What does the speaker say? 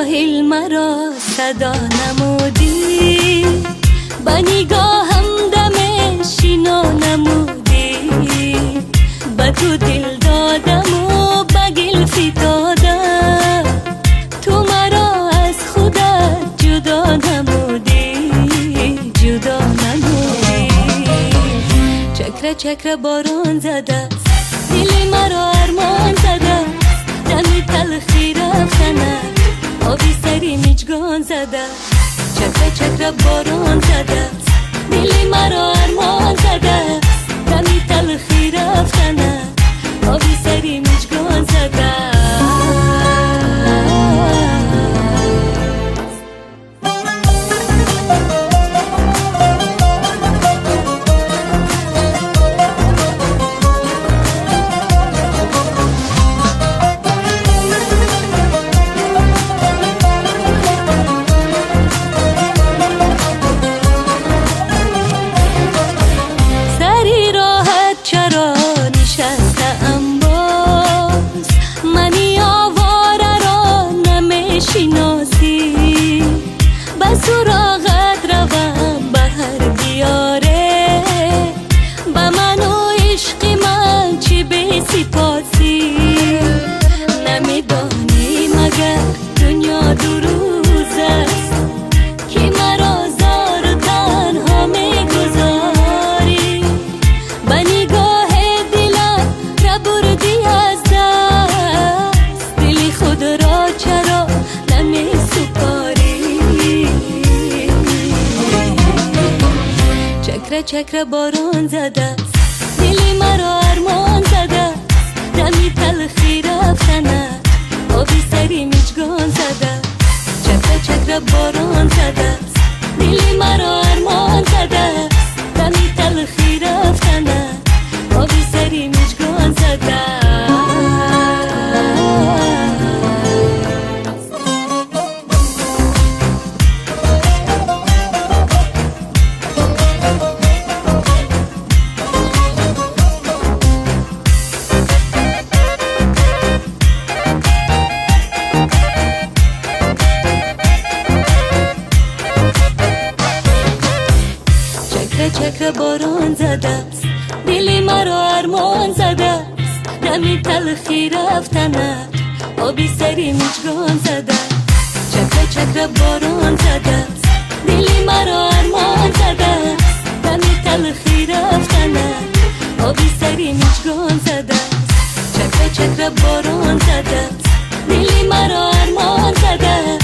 ساحل مرا صدا نمودی، با نگاهم دم شینا نمودی، با تو دل دادم و با گل فتادم، تو مرا از خودت جدا نمودی، جدا نمودی. چکره چکره باران زده دل مرا ارمان زده، دمی تلخی رفتنه آبی سری میچگان زده، چکره چکره باران زده دل مرا ارمان زده، دمی تلخی رفتنه آبی سری میچگان زده. سراغت روم بهر بیاره، با من و عشق من چی به سپاسی، نمیدانی مگر دنیا دو روز است که مرا زار و تنها میگذاری، با نگاه دلم را بردی از دست، دل خود را چرا نمیسپاری. چکره چکره باران زده دل مرا ارمان زده، دمی تلخی رفتنه آبی سری میچگان زده، چکره چکره باران زده دل مرا ارمان زده، دمی تلخی رفتنه آبی سری میچگان زده. چکره باران زده است دل مرا ارمان زده است، دمی تلخی رفتنه آبی سری میچگان زده، چکره چکره باران زده است دل مرا ارمان زده است، دمی تلخی رفتنه آبی سری میچگان زده، چکره چکره باران زده است دل مرا ارمان زده.